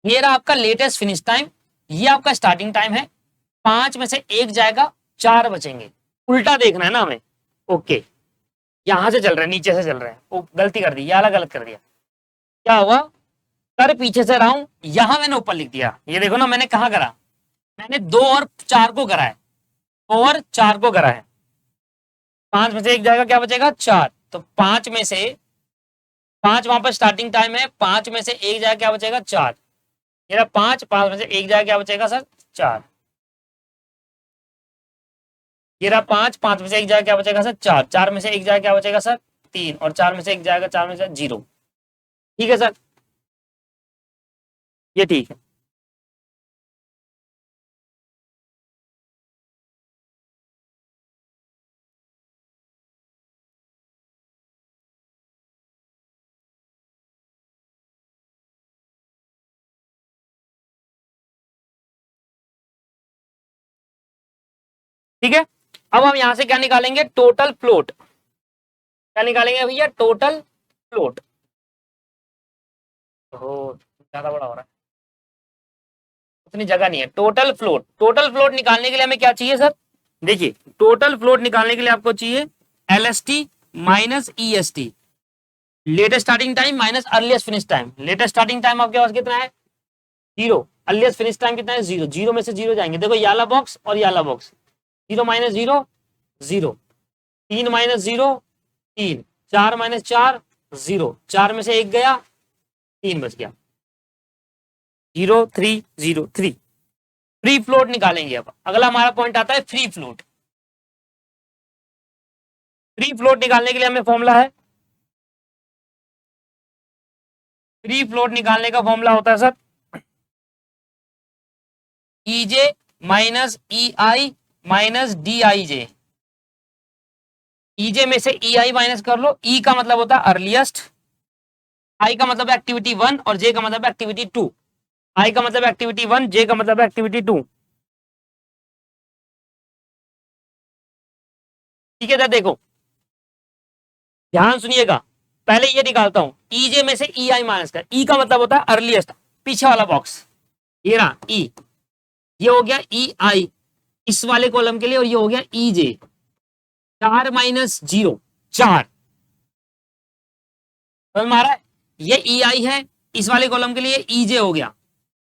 ये रहा आपका लेटेस्ट फिनिश टाइम, ये आपका स्टार्टिंग टाइम है। 5 में से 1 जाएगा, 4 बचेंगे। उल्टा देखना है ना हमें। ओके, यहां से चल रहे हैं, नीचे से चल रहे हैं, ओ गलती कर दी, ये अलग गलत कर दिया। क्या हुआ? कर पीछे से रहा हूं, यहां मैंने ऊपर लिख दिया। ये देखो ना, मैंने कहा करा, मैंने 2 और 4 को करा है, और 4 को करा है। 5 में से 1 जाएगा, क्या बचेगा? 4। तो 5 में से 5 वहां पर स्टार्टिंग टाइम है, 5 में से 1 जाएगा, क्या बचेगा? 4। मेरा 5 में से 1 जाएगा, क्या बचेगा सर? 4। ये रहा 5, 5 में से एक जाएगा क्या बचेगा सर 4, 4 में से एक जाएगा क्या बचेगा सर 3, और 4 में से एक जाएगा 4 में से 0। ठीक है सर, ये ठीक है। ठीक है, अब हम यहां से क्या निकालेंगे, टोटल फ्लोट। क्या निकालेंगे भैया, टोटल फ्लोट। हो ज्यादा बड़ा हो रहा है, उतनी जगह नहीं है। टोटल फ्लोट, टोटल फ्लोट निकालने के लिए हमें क्या चाहिए सर, देखिए टोटल फ्लोट निकालने के लिए आपको चाहिए LST minus EST, latest starting time minus earliest finish time. Latest starting time आपके पास कितना है 0, अर्लीस्ट फिनिश टाइम कितना है 0, 0 में से 0 जाएंगे, देखो ये वाला बॉक्स और ये वाला बॉक्स, 0 माइनस 0 0, 3 माइनस 0 3, 4 माइनस 4 0, 4 में से एक गया 3 बच गया, 0 3 0 3। फ्री फ्लोट निकालेंगे। अब अगला हमारा पॉइंट आता है फ्री फ्लोट। फ्री फ्लोट निकालने के लिए हमें फॉर्मूला है, फ्री फ्लोट निकालने का फॉर्मूला होता है sir EJ minus E I minus D I J. EJ में से ई आई माइनस कर लो, ई का मतलब होता है अर्लीस्ट, आई का मतलब एक्टिविटी 1 और जे का मतलब एक्टिविटी 2। आई का मतलब एक्टिविटी 1, जे का मतलब एक्टिविटी 2। ठीक है सर, देखो ध्यान सुनिएगा, पहले ये निकालता हूं, ईजे में से ई आई माइनस कर, ई का मतलब होता है अर्लीस्ट, पीछे वाला बॉक्स, ये रहा ई, ये हो गया ई आई इस वाले कॉलम के लिए, और ये हो गया ई जे। 4 माइनस 0 4, समझ में आ रहा है, ये ई आई है, इस वाले कॉलम के लिए ई जे हो गया।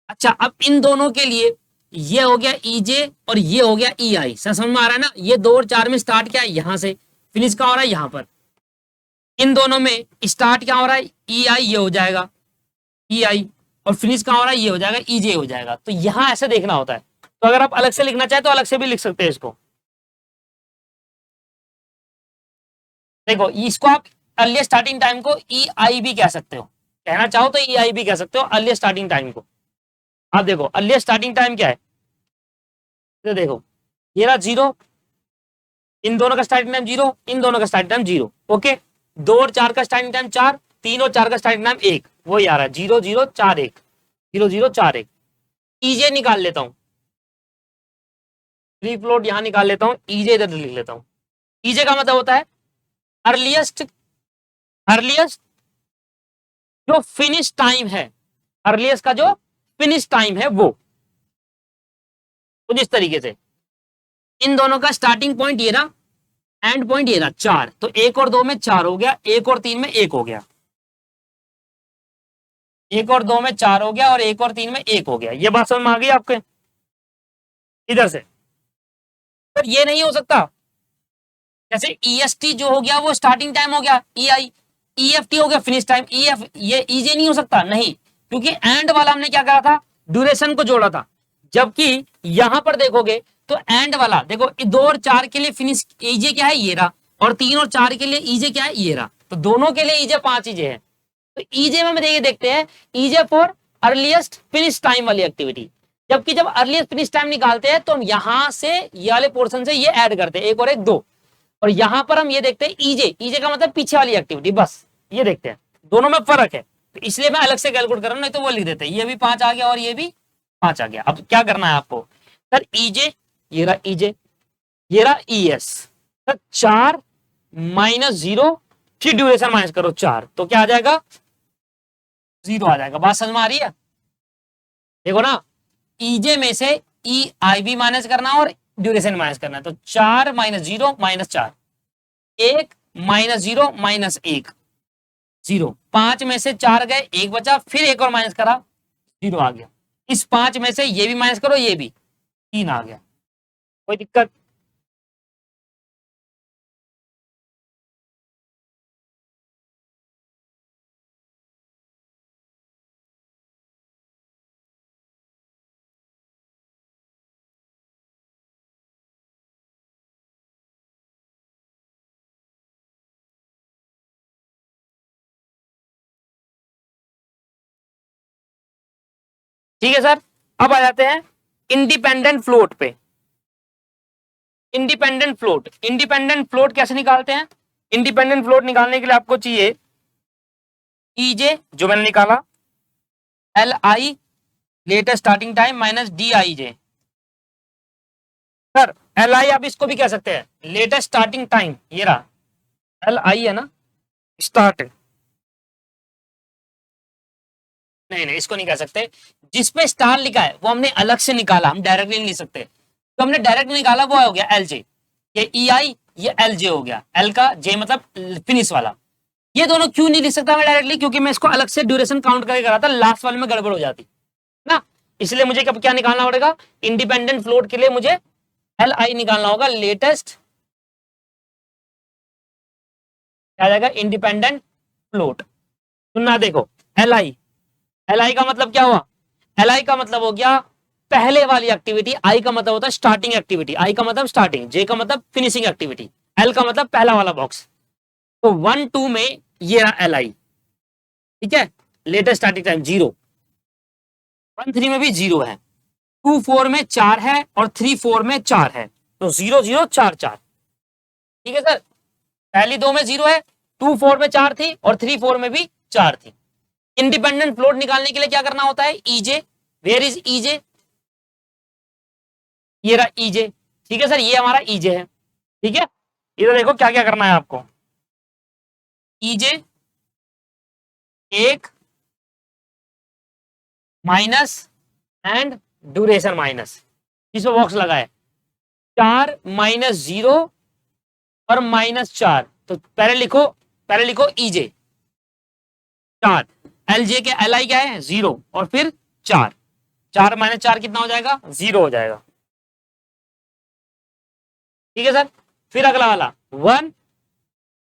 अच्छा अब इन दोनों के लिए ये हो गया ई जे और ये हो गया ई आई, समझ में आ रहा है ना, ये 2 और 4 में स्टार्ट क्या है यहां से, फिनिश का हो रहा है यहां पर। इन दोनों में स्टार्ट क्या हो रहा है ई आई, ये हो जाएगा ई आई, और फिनिश का हो रहा है ये हो जाएगा ई जे हो जाएगा। तो यहां ऐसे देखना होता है, तो अगर आप अलग से लिखना चाहे तो अलग से भी लिख सकते हैं इसको। देखो इसको आप अर्ली स्टार्टिंग टाइम को ई आई भी कह सकते हो, कहना चाहो तो ई आई भी कह सकते हो अर्ली स्टार्टिंग टाइम को। आप देखो अर्ली स्टार्टिंग टाइम क्या है, तो देखो ये रहा 0, इन दोनों का स्टार्टिंग टाइम 0, इन दोनों का स्टार्टिंग टाइम 0। ओके, 2 और 4 का स्टार्टिंग टाइम 4, 3 और 4 का स्टार्टिंग टाइम 1, वही आ रहा है 0 0 4 1, 0 0 4 1। ईजे निकाल लेता हूं, फ्री फ्लोट यहां निकाल लेता हूं, ईजे इधर लिख लेता हूं। ईजे का मतलब होता है अर्लीस्ट, अर्लीस्ट जो फिनिश टाइम है, अर्लीस्ट का जो फिनिश टाइम है वो। तो जिस तरीके से इन दोनों का स्टार्टिंग पॉइंट ये रहा, एंड पॉइंट ये रहा 4, तो 1 और 2 में 4 हो गया, 1 और 3 में 1 हो गया, 1 और 2 में 4 हो गया, और 1 और 3 में 1 हो गया। ये बात समझ में आ गई आपके, इधर से। पर ये नहीं हो सकता, जैसे ईएसटी जो हो गया वो स्टार्टिंग टाइम हो गया ई आई, ईएफटी हो गया फिनिश टाइम, ई एफ ये ईजे नहीं हो सकता, नहीं, क्योंकि एंड वाला हमने क्या करा था, ड्यूरेशन को जोड़ा था। जबकि यहां पर देखोगे तो एंड वाला देखो 2 और 4 के लिए फिनिश ईजे क्या है ये रहा, और 3 और 4 के लिए ईजे क्या है ये रहा, तो दोनों के लिए ईजे 5 ईजे है। तो ईजे में देखिए देखते हैं EJ for earliest finish time वाली एक्टिविटी। जबकि जब अर्लीस्ट फिनिश टाइम निकालते हैं तो हम यहां से ये वाले पोर्शन से ये ऐड करते हैं, एक और एक 2, और यहां पर हम ये देखते हैं ईजे, ईजे का मतलब पीछे वाली एक्टिविटी, बस ये देखते हैं, दोनों में फर्क है। तो इसलिए मैं अलग से कैलकुलेट कर रहा हूं, नहीं तो वो लिख देते हैं ये भी 5 आ गया और ये भी 5 आ गया। अब क्या करना है आपको सर, ईजे ये रहा ईजे, ये रहा ईएस, सर 4 माइनस 0, फिर ड्यूरेशन माइनस करो 4, तो क्या आ जाएगा 0 आ जाएगा। बात समझ में आ रही है, देखो ना, ईजे में से ई आई भी माइनस करना और ड्यूरेशन माइनस करना है, तो 4 माइनस 0 माइनस 4, 1 माइनस 0 माइनस 1 0, 5 में से 4 गए 1 बचा, फिर एक और माइनस करा 0 आ गया। इस 5 में से ये भी माइनस करो, ये भी 3 आ गया। कोई दिक्कत? ठीक है सर। अब आ जाते हैं इंडिपेंडेंट फ्लोट पे। इंडिपेंडेंट फ्लोट कैसे निकालते हैं? इंडिपेंडेंट फ्लोट निकालने के लिए आपको चाहिए ईजे जो मैंने निकाला, L I latest starting time minus D I J. Sir L I आप इसको भी कह सकते हैं लेटेस्ट स्टार्टिंग टाइम, ये रहा एल आई है ना, स्टार्ट। नहीं नहीं इसको नहीं कह सकते, जिसपे स्टार लिखा है वो हमने अलग से निकाला, हम डायरेक्टली नहीं लिख सकते। तो हमने डायरेक्ट निकाला वो हो गया एल जे, ये ई आई, ये एल जे हो गया, एल का जे मतलब फिनिश वाला। ये दोनों क्यों नहीं लिख सकता मैं डायरेक्टली? क्योंकि मैं इसको अलग से ड्यूरेशन काउंट करके करा था, लास्ट वाले में गड़बड़ हो जाती ना, इसलिए मुझे कब क्या निकालना पड़ेगा? इंडिपेंडेंट फ्लोट के लिए मुझे एल आई निकालना होगा, लेटेस्ट क्या आ जाएगा? Independent float. सुनना देखो, एल आई, एल आई का मतलब क्या हुआ? एल आई का मतलब हो गया पहले वाली एक्टिविटी, आई का मतलब होता है स्टार्टिंग एक्टिविटी, आई का मतलब स्टार्टिंग, जे का मतलब फिनिशिंग एक्टिविटी, एल का मतलब पहला वाला बॉक्स। तो 1-2 में ये रहा एल आई, ठीक है, लेटेस्ट स्टार्टिंग टाइम 0, 1-3 में भी 0 है, 2-4 में 4 है और 3-4 में 4 है, तो 0-0-4-4। ठीक है सर, पहली दो में 0 है, 2-4 में 4 थी और 3-4 में भी 4 थी। इंडिपेंडेंट फ्लोट निकालने के लिए क्या करना होता है? EJ, where is EJ? ये रहा ईजे, ठीक है सर, ये हमारा ईजे है। ठीक है, इधर देखो क्या क्या करना है आपको। EJ 1 minus and duration minus, इसमें बॉक्स लगा है 4 माइनस 0 और -4, तो पहले लिखो ईजे 4, एल जे के एल आई क्या है? 0 और फिर 4, 4 माइनस 4 कितना हो जाएगा? 0 हो जाएगा। ठीक है सर, फिर अगला वाला 1,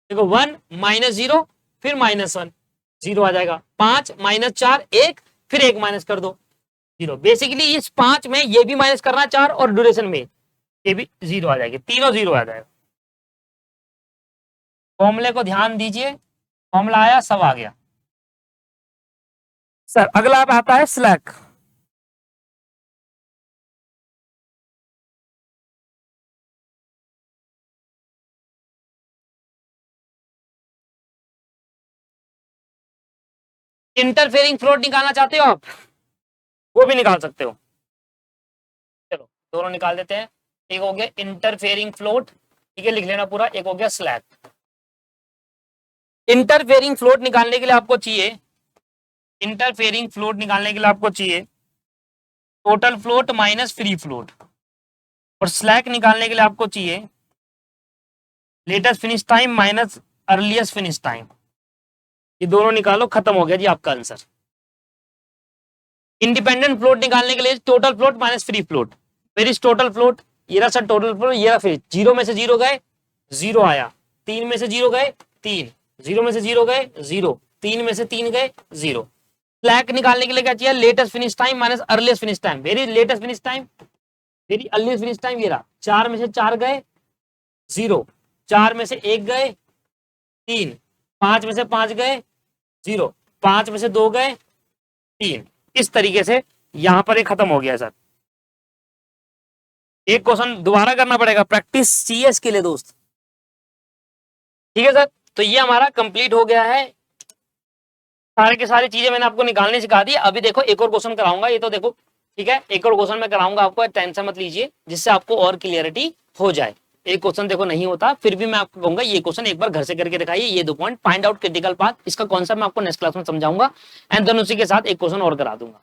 देखो 1 माइनस 0 फिर -1, 0 आ जाएगा, 5 माइनस 4 1, फिर 1 माइनस कर दो 0। बेसिकली इस 5 में ये भी माइनस करना 4 और ड्यूरेशन में ये भी 0 आ जाएगी, तीनों 0 आ जाएगा। फॉर्मूले को ध्यान दीजिए, फॉर्मूला आया सब आ गया। सर अगला अब आता है स्लैक। इंटरफेयरिंग फ्लोट निकालना चाहते हो आप, वो भी निकाल सकते हो। चलो दोनों निकाल देते हैं। एक हो गया इंटरफेयरिंग फ्लोट, ठीक है, लिख लेना पूरा। एक हो गया स्लैक। इंटरफेयरिंग फ्लोट निकालने के लिए आपको चाहिए, इंटरफेयरिंग फ्लोट निकालने के लिए आपको चाहिए total float minus free float, और स्लैक निकालने के लिए आपको चाहिए latest finish time minus earliest finish time. ये दोनों निकालो, खत्म हो गया जी आपका आंसर। इंडिपेंडेंट फ्लोट निकालने के लिए total float minus free float, फिर इस टोटल फ्लोट, ये रहा सर टोटल फ्लोट, ये रहा फिर 0 में से 0 गए 0 आया, 3 में से 0 गए 3, 0 में से 0 गए 0, 3 में से 3 गए 0। स्लैक निकालने के लिए क्या चाहिए? Latest finish time minus earliest finish time, very latest finish time, very earliest finish time, ये रहा 4 में से 4 गए 0, 4 में से 1 गए 3, 5 में से 5 गए 0, 5 में से 2 गए 3। इस तरीके से यहां पर एक खत्म हो गया सर। एक क्वेश्चन दोबारा करना पड़ेगा, प्रैक्टिस चाहिए इसके लिए दोस्त। ठीक है सर, तो ये हमारा कंप्लीट हो गया है, सारे के सारी चीजें मैंने आपको निकालने सिखा दी। अभी देखो एक और क्वेश्चन कराऊंगा, ये तो देखो ठीक है, एक और क्वेश्चन मैं कराऊंगा आपको, टेंशन मत लीजिए, जिससे आपको और क्लियरिटी हो जाए। एक क्वेश्चन देखो नहीं होता, फिर भी मैं आपको कहूंगा ये क्वेश्चन एक बार घर से करके दिखाइए, ये 2 point, find out critical path, इसका कॉन्सेप्ट मैं आपको नेक्स्ट क्लास में समझाऊंगा, एंड देन उसी के साथ एक क्वेश्चन और करा दूंगा।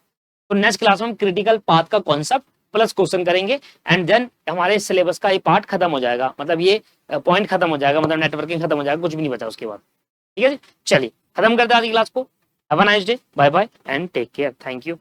तो नेक्स्ट क्लास में हम क्रिटिकल पाथ का कॉन्सेप्ट प्लस क्वेश्चन करेंगे, एंड देन हमारे सिलेबस का ये पार्ट खत्म हो जाएगा, मतलब ये पॉइंट खत्म हो जाएगा, मतलब नेटवर्किंग खत्म हो जाएगा, कुछ भी नहीं बचा उसके बाद। ठीक है जी, चलिए खत्म करते हैं आज की क्लास को। Have a nice day, bye bye and take care, thank you.